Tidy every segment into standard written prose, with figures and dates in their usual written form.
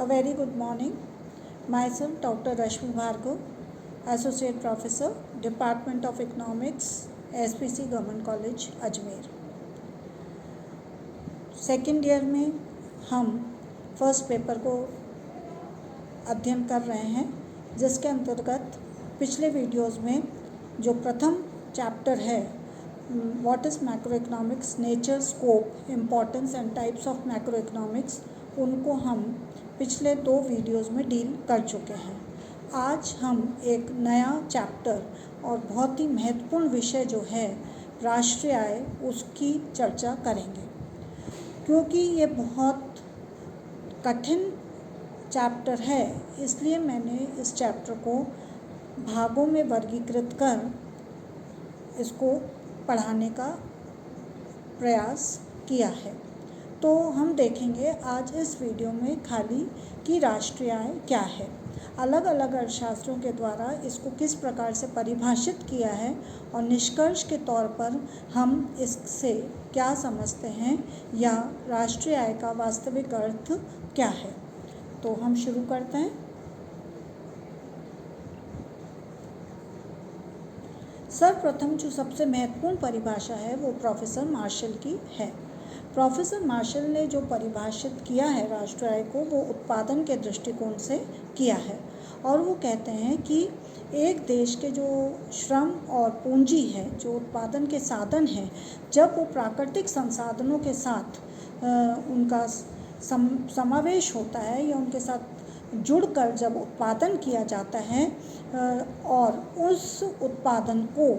A very good morning. Myself, Dr. Rashmi Bhargav, Associate Professor, Department of Economics, SPC Government College, Ajmer. Second year में हम first paper को अध्ययन कर रहे हैं, जिसके अंतर्गत पिछले वीडियोस में जो प्रथम चैप्टर है what is macro economics, nature, scope, importance and types of macro economics, उनको हम पिछले 2 वीडियोस में डील कर चुके हैं। आज हम एक नया चैप्टर और बहुत ही महत्वपूर्ण विषय जो है राष्ट्रीय आय, उसकी चर्चा करेंगे। क्योंकि ये बहुत कठिन चैप्टर है, इसलिए मैंने इस चैप्टर को भागों में वर्गीकृत कर इसको पढ़ाने का प्रयास किया है। तो हम देखेंगे आज इस वीडियो में खाली कि राष्ट्रीय आय क्या है, अलग अलग अर्थशास्त्रों के द्वारा इसको किस प्रकार से परिभाषित किया है और निष्कर्ष के तौर पर हम इससे क्या समझते हैं या राष्ट्रीय आय का वास्तविक अर्थ क्या है। तो हम शुरू करते हैं। सर्वप्रथम जो सबसे महत्वपूर्ण परिभाषा है वो प्रोफेसर मार्शल की है। प्रोफेसर मार्शल ने जो परिभाषित किया है राष्ट्रीय आय को, वो उत्पादन के दृष्टिकोण से किया है और वो कहते हैं कि एक देश के जो श्रम और पूंजी है, जो उत्पादन के साधन हैं, जब वो प्राकृतिक संसाधनों के साथ उनका समावेश होता है या उनके साथ जुड़कर जब उत्पादन किया जाता है और उस उत्पादन को,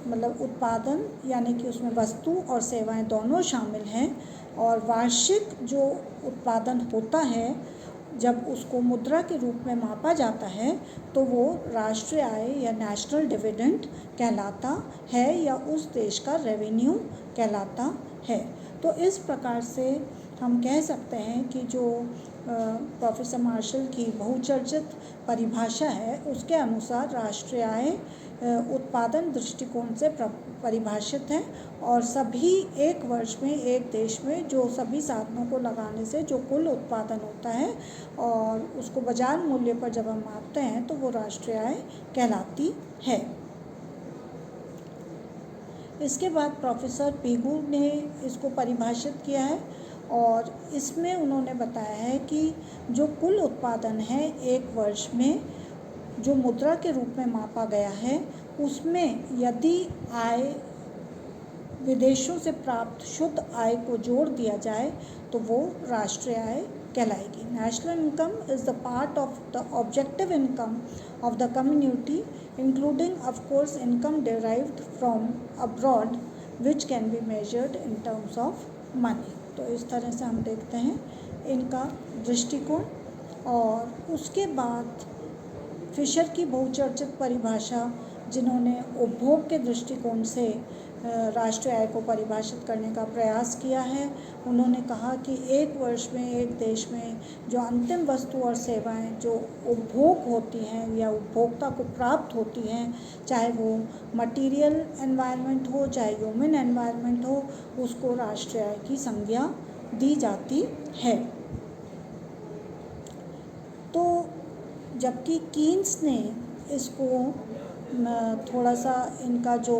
मतलब उत्पादन यानी कि उसमें वस्तु और सेवाएं दोनों शामिल हैं, और वार्षिक जो उत्पादन होता है जब उसको मुद्रा के रूप में मापा जाता है तो वो राष्ट्रीय आय या नेशनल डिविडेंड कहलाता है या उस देश का रेवेन्यू कहलाता है। तो इस प्रकार से हम कह सकते हैं कि जो प्रोफेसर मार्शल की बहुचर्चित परिभाषा है उसके अनुसार राष्ट्रीय आय उत्पादन दृष्टिकोण से परिभाषित है और सभी एक वर्ष में एक देश में जो सभी साधनों को लगाने से जो कुल उत्पादन होता है और उसको बाजार मूल्य पर जब हम मापते हैं तो वो राष्ट्रीय आय कहलाती है। इसके बाद प्रोफेसर पीगू ने इसको परिभाषित किया है और इसमें उन्होंने बताया है कि जो कुल उत्पादन है एक वर्ष में जो मुद्रा के रूप में मापा गया है, उसमें यदि आय विदेशों से प्राप्त शुद्ध आय को जोड़ दिया जाए तो वो राष्ट्रीय आय कहलाएगी। National income is the part of the objective income of the community including of course income derived from abroad which can be measured in terms of money. तो इस तरह से हम देखते हैं इनका दृष्टिकोण। और उसके बाद फिशर की बहुचर्चित परिभाषा, जिन्होंने उपभोग के दृष्टिकोण से राष्ट्रीय आय को परिभाषित करने का प्रयास किया है, उन्होंने कहा कि एक वर्ष में एक देश में जो अंतिम वस्तु और सेवाएं जो उपभोग होती हैं या उपभोक्ता को प्राप्त होती हैं, चाहे वो मटेरियल एनवायरनमेंट हो चाहे ह्यूमन एनवायरनमेंट हो, उसको राष्ट्रीय आय की संज्ञा दी जाती है। तो जबकि कीन्स ने इसको थोड़ा सा, इनका जो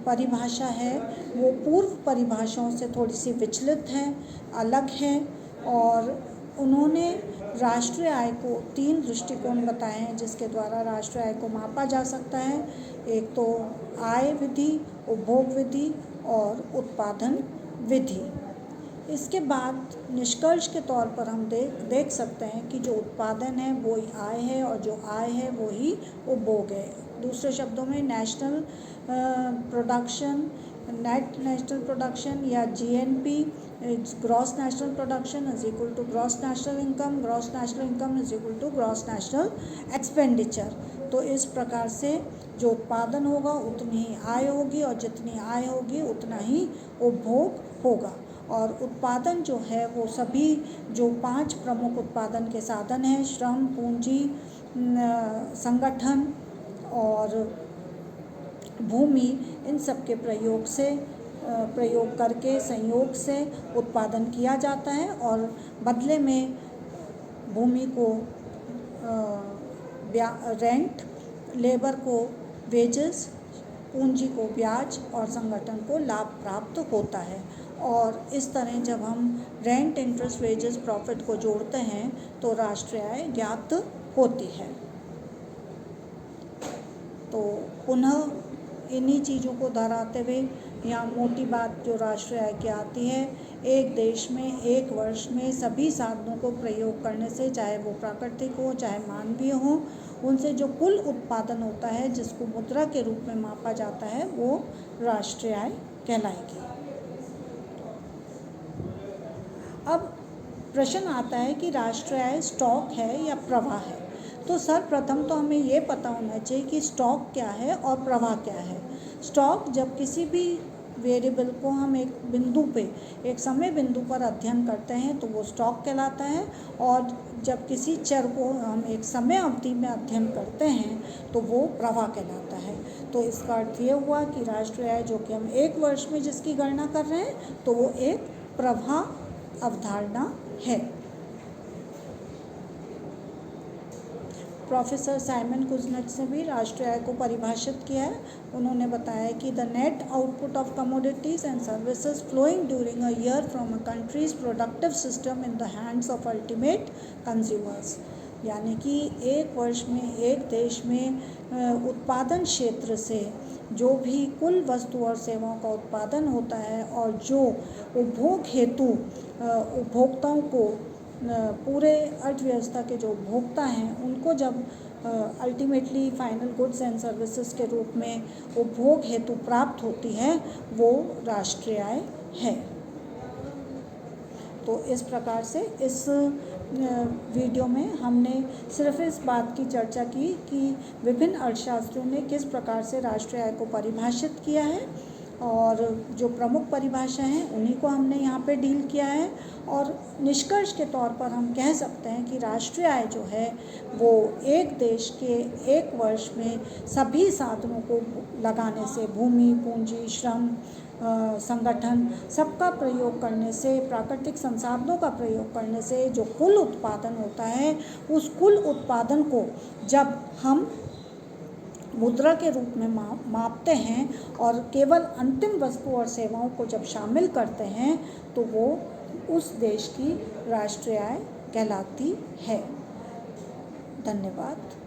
परिभाषा है वो पूर्व परिभाषाओं से थोड़ी सी विचलित है, अलग है, और उन्होंने राष्ट्रीय आय को 3 दृष्टिकोण बताए हैं जिसके द्वारा राष्ट्रीय आय को मापा जा सकता है। एक तो आय विधि, उपभोग विधि और उत्पादन विधि। इसके बाद निष्कर्ष के तौर पर हम देख सकते हैं कि जो उत्पादन है वो ही आय है और जो आय है वो ही उपभोग है। दूसरे शब्दों में national production, net national production या GNP, gross national production is equal to gross national income, gross national income is equal to gross national expenditure. तो इस प्रकार से जो उत्पादन होगा उतनी ही आय होगी और जितनी आय होगी उतना ही उपभोग होगा। और उत्पादन जो है वो सभी जो 5 प्रमुख उत्पादन के साधन हैं, श्रम, पूंजी, संगठन और भूमि, इन सब के प्रयोग करके संयोग से उत्पादन किया जाता है और बदले में भूमि को रेंट, लेबर को वेजेस, पूंजी को ब्याज और संगठन को लाभ प्राप्त होता है। और इस तरह जब हम रेंट, इंटरेस्ट, वेजेस, प्रॉफिट को जोड़ते हैं तो राष्ट्रीय आय ज्ञात होती है। तो पुनः इन्हीं चीज़ों को दोहराते हुए यहाँ मोटी बात जो राष्ट्रीय आय की आती है, एक देश में एक वर्ष में सभी साधनों को प्रयोग करने से, चाहे वो प्राकृतिक हो चाहे मानवीय हो, उनसे जो कुल उत्पादन होता है जिसको मुद्रा के रूप में मापा जाता है वो राष्ट्रीय आय कहलाएगी। अब प्रश्न आता है कि राष्ट्रीय आय स्टॉक है या प्रवाह है। तो सर्वप्रथम तो हमें ये पता होना चाहिए कि स्टॉक क्या है और प्रवाह क्या है। स्टॉक जब किसी भी वेरिएबल को हम एक बिंदु पे, एक समय बिंदु पर अध्ययन करते हैं तो वो स्टॉक कहलाता है, और जब किसी चर को हम एक समय अवधि में अध्ययन करते हैं तो वो प्रवाह कहलाता है। तो इसका अर्थ ये हुआ कि राष्ट्रीय आय जो कि हम एक वर्ष में जिसकी गणना कर रहे हैं तो वो एक प्रवाह अवधारणा है। प्रोफेसर साइमन कुजनेट्ज ने भी राष्ट्रीय आय को परिभाषित किया है। उन्होंने बताया कि the net output of commodities and services flowing during a year from a country's productive system in the hands of ultimate consumers, यानी कि एक वर्ष में एक देश में उत्पादन क्षेत्र से जो भी कुल वस्तु और सेवाओं का उत्पादन होता है और जो उपभोग हेतु उपभोक्ताओं को, पूरे अर्थव्यवस्था के जो उपभोक्ता हैं उनको जब ultimately final goods and services के रूप में उपभोग हेतु प्राप्त होती है वो राष्ट्रीय आय है। तो इस प्रकार से इस वीडियो में हमने सिर्फ इस बात की चर्चा की कि विभिन्न अर्थशास्त्रियों ने किस प्रकार से राष्ट्रीय आय को परिभाषित किया है, और जो प्रमुख परिभाषा हैं उन्हीं को हमने यहाँ पे डील किया है। और निष्कर्ष के तौर पर हम कह सकते हैं कि राष्ट्रीय आय जो है वो एक देश के एक वर्ष में सभी साधनों को लगाने से, भूमि, पूंजी, श्रम, संगठन सबका प्रयोग करने से, प्राकृतिक संसाधनों का प्रयोग करने से जो कुल उत्पादन होता है उस कुल उत्पादन को जब हम मुद्रा के रूप में मापते हैं और केवल अंतिम वस्तु और सेवाओं को जब शामिल करते हैं तो वो उस देश की राष्ट्रीय आय कहलाती है। धन्यवाद।